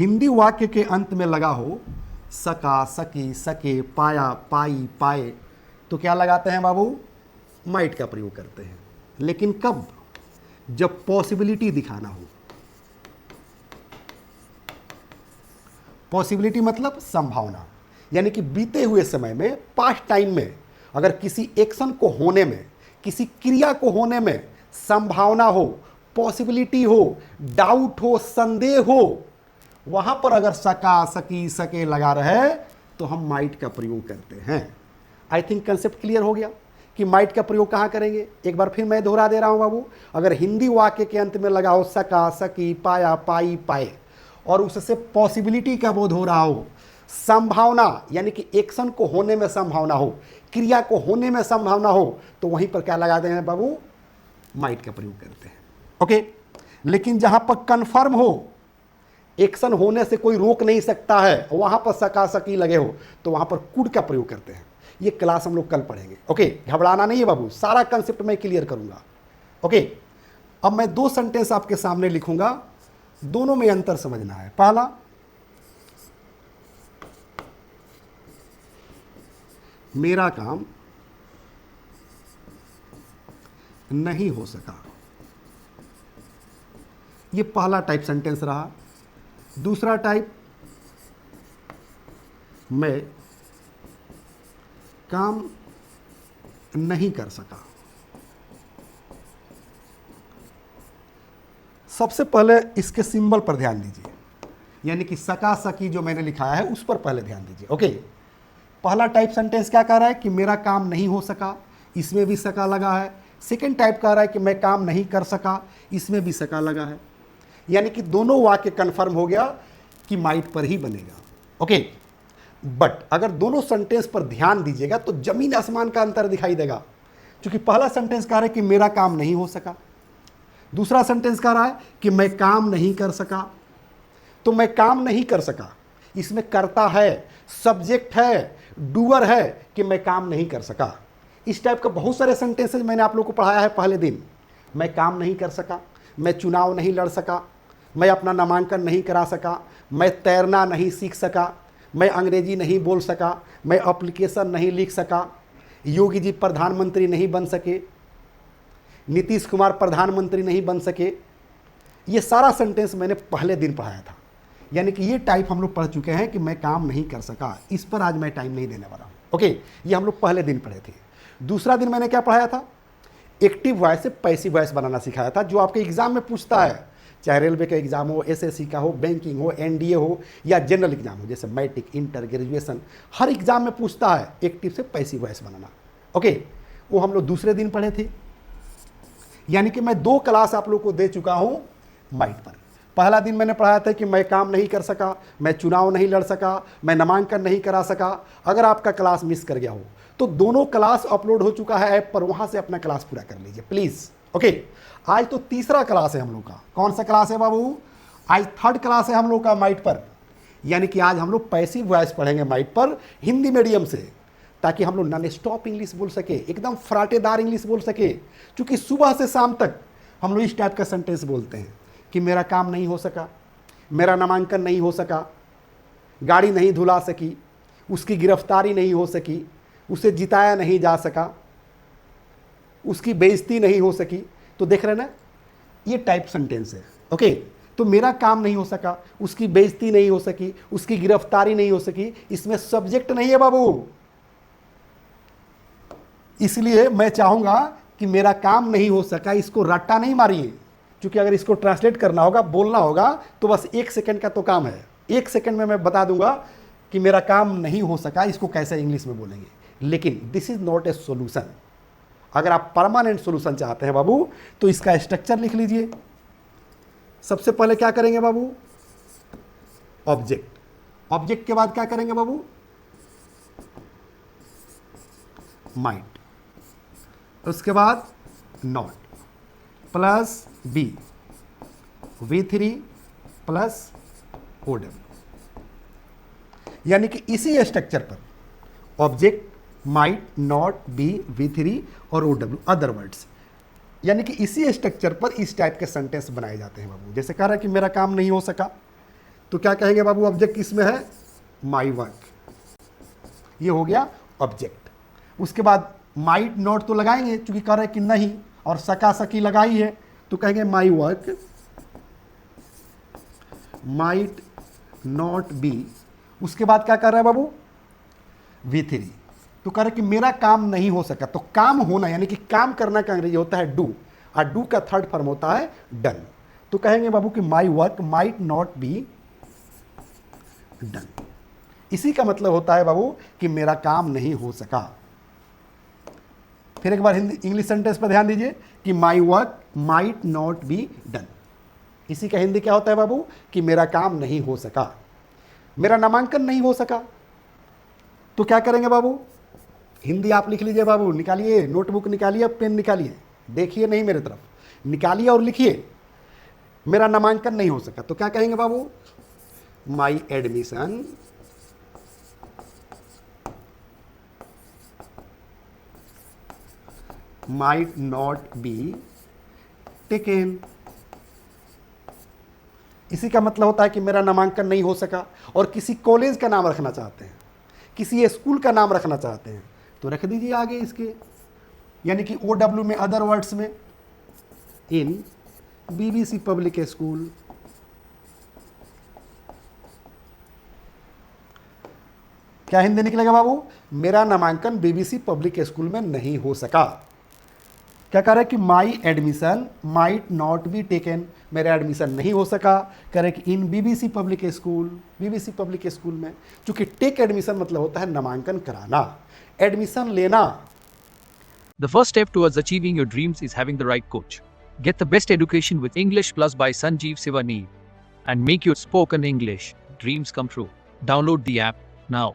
हिंदी वाक्य के अंत में लगा हो सका, सकी, सके, पाया, पाई, पाए, तो क्या लगाते हैं बाबू? माइट का प्रयोग करते हैं। लेकिन कब? जब पॉसिबिलिटी दिखाना हो। पॉसिबिलिटी मतलब संभावना, यानी कि बीते हुए समय में, पास्ट टाइम में, अगर किसी एक्शन को होने में, किसी क्रिया को होने में संभावना हो, पॉसिबिलिटी हो, डाउट हो, संदेह हो, वहां पर अगर सका, सकी, सके लगा रहे तो हम माइट का प्रयोग करते हैं। आई थिंक कंसेप्ट क्लियर हो गया कि माइट का प्रयोग कहां करेंगे। एक बार फिर मैं दोहरा दे रहा हूं बाबू, अगर हिंदी वाक्य के अंत में लगा हो सका, सकी, पाया, पाई, पाए, और उससे पॉसिबिलिटी का बोध हो रहा हो, संभावना यानी कि एक्शन को होने में संभावना हो, क्रिया को होने में संभावना हो, तो वहीं पर क्या लगाते हैं बाबू? माइट का प्रयोग करते हैं। ओके। लेकिन जहां पर कंफर्म हो, एक्शन होने से कोई रोक नहीं सकता है, वहां पर सका, सकी लगे हो, तो वहां पर कुड का प्रयोग करते हैं। ये क्लास हम लोग कल पढ़ेंगे। ओके, घबराना नहीं है बाबू, सारा कंसेप्ट मैं क्लियर करूंगा। ओके, अब मैं 2 सेंटेंस आपके सामने लिखूंगा, दोनों में अंतर समझना है। पहला, मेरा काम नहीं हो सका, ये पहला टाइप सेंटेंस रहा। दूसरा टाइप, मैं काम नहीं कर सका। सबसे पहले इसके सिंबल पर ध्यान दीजिए, यानी कि सका, सकी जो मैंने लिखा है उस पर पहले ध्यान दीजिए। ओके, पहला टाइप सेंटेंस क्या कह रहा है कि मेरा काम नहीं हो सका, इसमें भी सका लगा है। सेकंड टाइप कह रहा है कि मैं काम नहीं कर सका, इसमें भी सका लगा है। यानी कि दोनों वाक्य कंफर्म हो गया कि माइट पर ही बनेगा। ओके, बट अगर दोनों सेंटेंस पर ध्यान दीजिएगा तो जमीन आसमान का अंतर दिखाई देगा। क्योंकि पहला सेंटेंस कह रहा है कि मेरा काम नहीं हो सका, दूसरा सेंटेंस कह रहा है कि मैं काम नहीं कर सका। तो मैं काम नहीं कर सका, इसमें कर्ता है, सब्जेक्ट है, डूअर है कि मैं काम नहीं कर सका। इस टाइप का बहुत सारे सेंटेंसेस मैंने आप लोग को पढ़ाया है पहले दिन। मैं काम नहीं कर सका, मैं चुनाव नहीं लड़ सका, मैं अपना नामांकन नहीं करा सका, मैं तैरना नहीं सीख सका, मैं अंग्रेजी नहीं बोल सका, मैं एप्लीकेशन नहीं लिख सका, योगी जी प्रधानमंत्री नहीं बन सके, नीतीश कुमार प्रधानमंत्री नहीं बन सके। ये सारा सेंटेंस मैंने पहले दिन पढ़ाया था। यानी कि ये टाइप हम लोग पढ़ चुके हैं कि मैं काम नहीं कर सका, इस पर आज मैं टाइम नहीं देने वाला हूँ। ओके, ये हम लोग पहले दिन पढ़े थे। दूसरा दिन मैंने क्या पढ़ाया था? एक्टिव वॉइस से पैसिव वॉइस बनाना सिखाया था, जो आपके एग्जाम में पूछता है, चाहे रेलवे का एग्जाम हो, एसएससी का हो, बैंकिंग हो, एनडीए हो या जनरल एग्जाम हो, जैसे मैट्रिक, इंटर, ग्रेजुएशन, हर एग्जाम में पूछता है एक्टिव से पैसिव वॉइस बनाना। ओके, वो हम लोग दूसरे दिन पढ़े थे। यानी कि मैं 2 क्लास आप लोग को दे चुका हूं माइट पर। पहला दिन मैंने पढ़ाया था कि मैं काम नहीं कर सका, मैं चुनाव नहीं लड़ सका, मैं नामांकन नहीं करा सका। अगर आपका क्लास मिस कर गया हो तो दोनों क्लास अपलोड हो चुका है ऐप पर, वहां से अपना क्लास पूरा कर लीजिए प्लीज। ओके, आज तो तीसरा क्लास है हम लोग का। कौन सा क्लास है बाबू? आज 3rd क्लास है हम लोग का माइट पर। यानी कि आज हम लोग पैसिव वॉइस पढ़ेंगे माइट पर हिंदी मीडियम से, ताकि हम लोग नॉन स्टॉप इंग्लिश बोल सके, एकदम फराटेदार इंग्लिश बोल सके। क्योंकि सुबह से शाम तक हम लोग इस टाइप का सेंटेंस बोलते हैं कि मेरा काम नहीं हो सका, मेरा नामांकन नहीं हो सका, गाड़ी नहीं धुला सकी, उसकी गिरफ्तारी नहीं हो सकी, उसे जिताया नहीं जा सका, उसकी बेइज्जती नहीं हो सकी। तो देख रहे ना, ये टाइप सेंटेंस है। ओके, तो मेरा काम नहीं हो सका, उसकी बेइज्जती नहीं हो सकी, उसकी गिरफ्तारी नहीं हो सकी, इसमें सब्जेक्ट नहीं है बाबू। इसलिए मैं चाहूंगा कि मेरा काम नहीं हो सका, इसको रट्टा नहीं मारिए। क्योंकि अगर इसको ट्रांसलेट करना होगा, बोलना होगा, तो बस 1 सेकंड का तो काम है। 1 सेकंड में मैं बता दूंगा कि मेरा काम नहीं हो सका, इसको कैसे इंग्लिश में बोलेंगे। लेकिन this is not a solution. अगर आप परमानेंट सोल्यूशन चाहते हैं बाबू, तो इसका स्ट्रक्चर लिख लीजिए। सबसे पहले क्या करेंगे बाबू? ऑब्जेक्ट। ऑब्जेक्ट के बाद क्या करेंगे बाबू? माइट। उसके बाद not plus B, V3 plus OW। यानी कि इसी स्ट्रक्चर पर object, might, not, B, V3 और OW, अदर वर्ड्स, यानी कि इसी स्ट्रक्चर पर इस टाइप के सेंटेंस बनाए जाते हैं बाबू। जैसे कह रहा है कि मेरा काम नहीं हो सका, तो क्या कहेंगे बाबू, ऑब्जेक्ट किसमें है, माई वर्क, ये हो गया ऑब्जेक्ट। उसके बाद माइट नॉट तो लगाएंगे, चूंकि कह रहे हैं कि नहीं, और सका सकी लगाई है, तो कहेंगे my work might not B. उसके बाद क्या कर रहा है बाबू, V3, तो कह रहे कि मेरा काम नहीं हो सका। तो काम होना यानी कि काम करना का अंग्रेजी होता है डू, और डू का थर्ड फॉर्म होता है डन। तो कहेंगे बाबू कि my work might not be done. इसी का मतलब होता है बाबू कि मेरा काम नहीं हो सका। फिर एक बार हिंदी इंग्लिश सेंटेंस पर ध्यान दीजिए कि my work might not be done. इसी का हिंदी क्या होता है बाबू, कि मेरा काम नहीं हो सका, मेरा नामांकन नहीं हो सका। तो क्या करेंगे बाबू, हिंदी आप लिख लीजिए बाबू, निकालिए नोटबुक निकालिए, पेन निकालिए, देखिए नहीं मेरे तरफ, निकालिए और लिखिए, मेरा नामांकन नहीं हो सका। तो क्या कहेंगे बाबू, my admission might not be taken. इसी का मतलब होता है कि मेरा नामांकन नहीं हो सका। और किसी कॉलेज का नाम रखना चाहते हैं, किसी स्कूल का नाम रखना चाहते हैं, तो रख दीजिए आगे इसके, यानी कि OW में, अदर वर्ड्स में, इन BBC पब्लिक स्कूल। क्या हिंदी निकलेगा बाबू, मेरा नामांकन BBC पब्लिक स्कूल में नहीं हो सका। क्या कह रहे कि माई admission might not be taken, मेरा एडमिशन नहीं हो सका। कह रहे कि इन BBC public school, BBC public school में, चूंकि टेक एडमिशन मतलब होता है नामांकन कराना, एडमिशन लेना। The first step towards achieving your dreams is having the right coach. Get the best education with English Plus by Sanjeev Sivaneev and make your spoken English dreams come true. Download the app now.